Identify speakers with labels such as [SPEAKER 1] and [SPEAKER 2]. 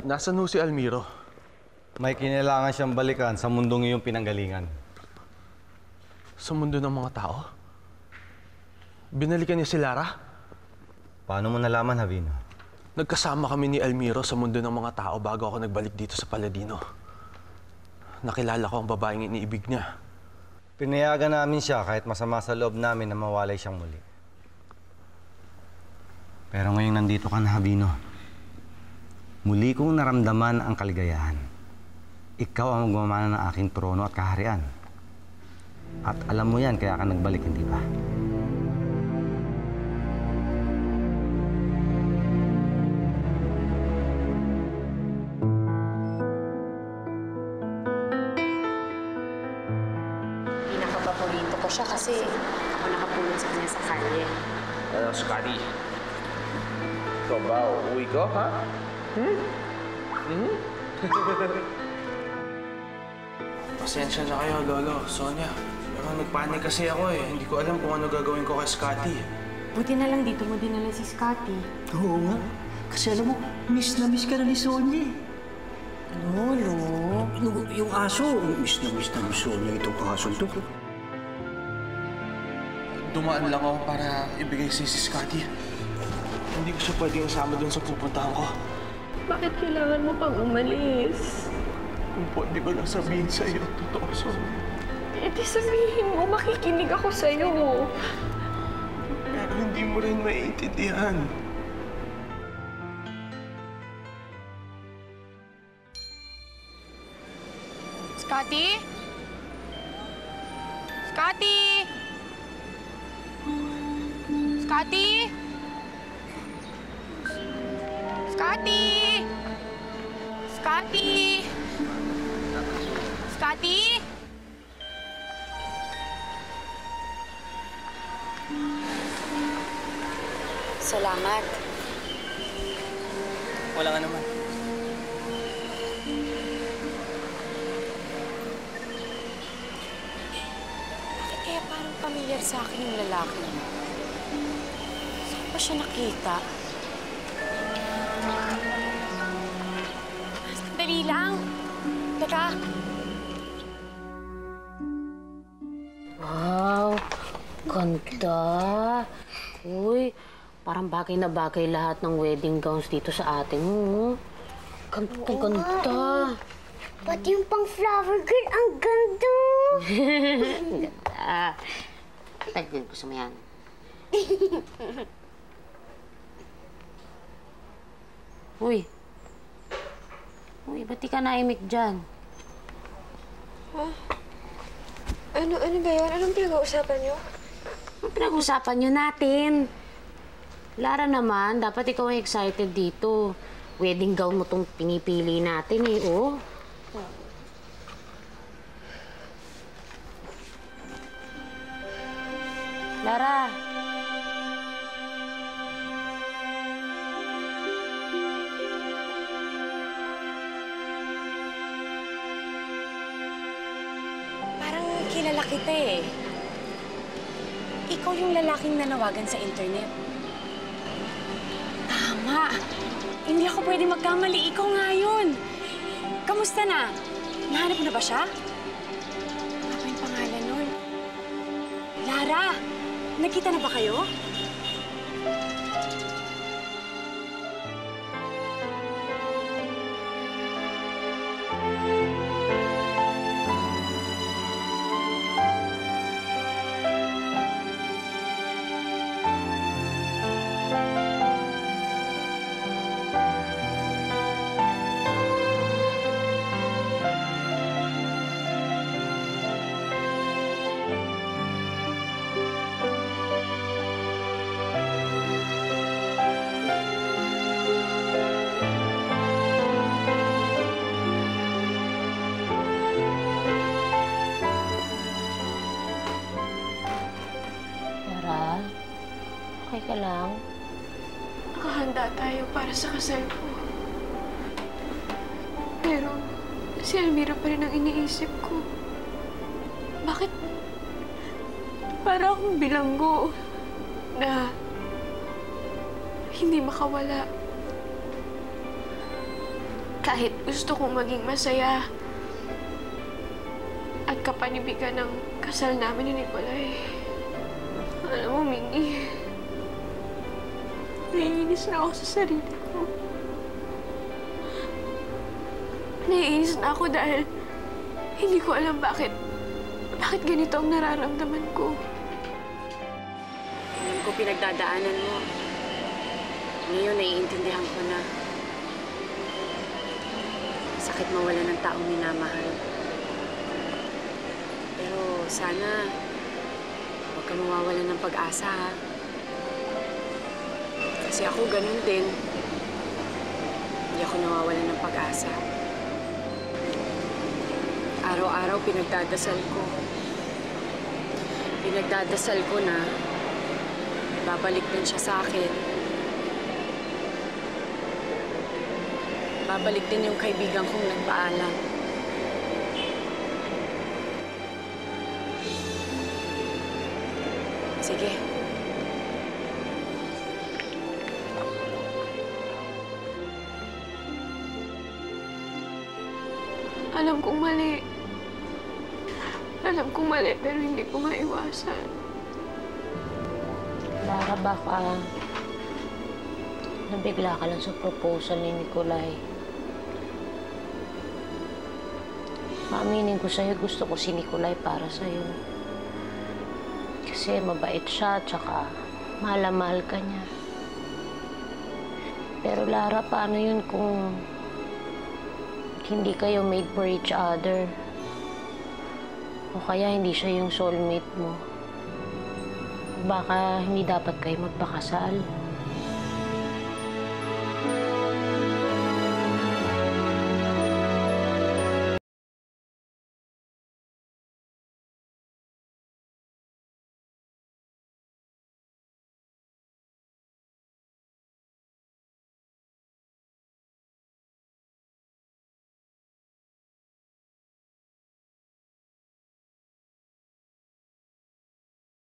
[SPEAKER 1] Nasaan ho si Almiro?
[SPEAKER 2] May kinailangan siyang balikan sa mundong iyong pinanggalingan.
[SPEAKER 1] Sa mundo ng mga tao? Binalikan niya si Lara?
[SPEAKER 2] Paano mo nalaman, Javino?
[SPEAKER 1] Nagkasama kami ni Almiro sa mundo ng mga tao bago ako nagbalik dito sa Paladino. Nakilala ko ang babaeng iniibig niya.
[SPEAKER 2] Pinayagan namin siya kahit masama sa loob namin na mawalay siyang muli. Pero ngayong nandito ka na, Javino, muli kong naramdaman ang kaligayahan. Ikaw ang magmamana ng aking trono at kaharian. At alam mo yan, kaya ka nagbalik, hindi ba?
[SPEAKER 3] Pinakapaborito ko siya kasi ako nakapulot sa kanya sa kalye.
[SPEAKER 4] Scotty. Ikaw ba, uuwi ko, ha?
[SPEAKER 1] Pasensya na kayo, Lolo, Sonia. Pero nagpanik kasi ako eh. Hindi ko alam kung ano gagawin ko kay Scotty.
[SPEAKER 3] Buti na lang dito mo dinala si Scotty.
[SPEAKER 5] Oo nga. Kasi alam mo, miss na miss ka na ni Sonia.
[SPEAKER 3] Lolo?
[SPEAKER 5] Yung aso, miss na ni Sonia itong aso to.
[SPEAKER 1] Dumaan lang ako para ibigay si Scotty. Hindi ko siya pwedeng isama doon sa pupuntahan ko.
[SPEAKER 6] Bakit kailangan mo pang umalis?
[SPEAKER 1] Kung pwede ko lang sabihin sa'yo, totoo, Sonia.
[SPEAKER 6] E di sabihin mo, makikinig ako sa'yo.
[SPEAKER 1] Pero hindi mo rin maiintindihan.
[SPEAKER 3] Scotty? Scotty? Scotty? Scotty? Scotty? Scotty? Salamat.
[SPEAKER 1] Wala nga naman.
[SPEAKER 3] Bakit kaya parang pamilyar sa akin yung lalaki? Saan ba siya nakita? Sandali lang. Teka.
[SPEAKER 7] Wow, ganda. Uy, parang bagay na bagay lahat ng wedding gowns dito sa atin. Ganda.
[SPEAKER 8] Pati yung pang flower girl, ang ganda!
[SPEAKER 7] Ganda. Tagpil, gusto mo yan? Uy. Uy, ba't di ka naimik dyan?
[SPEAKER 6] Ano ba yun? Anong pinag-uusapan niyo?
[SPEAKER 7] Ang pinag-usapan nyo natin. Lara naman, dapat ikaw ang excited dito. Wedding gown mo tong pinipili natin eh, oh. Lara.
[SPEAKER 3] Parang kilala kita eh. Ikaw yung lalaking nanawagan sa internet. Tama. Hindi ako pwede magkamali. Ikaw nga yun. Kamusta na? Nahanap mo na ba siya? Ano ba yung pangalan nun? Lara! Nakita na ba kayo?
[SPEAKER 7] Okay ka lang?
[SPEAKER 6] Nakahanda tayo para sa kasal ko. Pero si Almira pa rin ang iniisip ko. Bakit para akong bilanggo na hindi makawala? Kahit gusto kong maging masaya at kapanibigan ng kasal namin ni Nicolay. Alam mo, Mingy, naiinis na ako sa sarili ko. Naiinis na ako dahil hindi ko alam bakit ganito ang nararamdaman ko.
[SPEAKER 3] Alam ko pinagdadaanan mo. Ngayon, naiintindihan ko na. Sakit mawala ng taong minamahal. Pero sana, huwag ka mawawalan ng pag-asa, ha? Kasi ako ganun din. Hindi ako nawawalan ng pag-asa. Araw-araw pinagdadasal ko. Pinagdadasal ko na babalik din siya sa akin. Babalik din yung kaibigan kong nagpaalam. Sige.
[SPEAKER 6] Alam kong mali. Alam kong mali, pero hindi ko maiwasan.
[SPEAKER 7] Lara, baka nabigla ka lang sa proposal ni Nicolay. Maaminin ko sa'yo, gusto ko si Nicolay para sa'yo. Kasi mabait siya, tsaka mahal na mahal ka niya. Pero Lara, paano yun kung hindi kayo made for each other? O kaya hindi siya yung soulmate mo? Baka hindi dapat kayo magpakasal.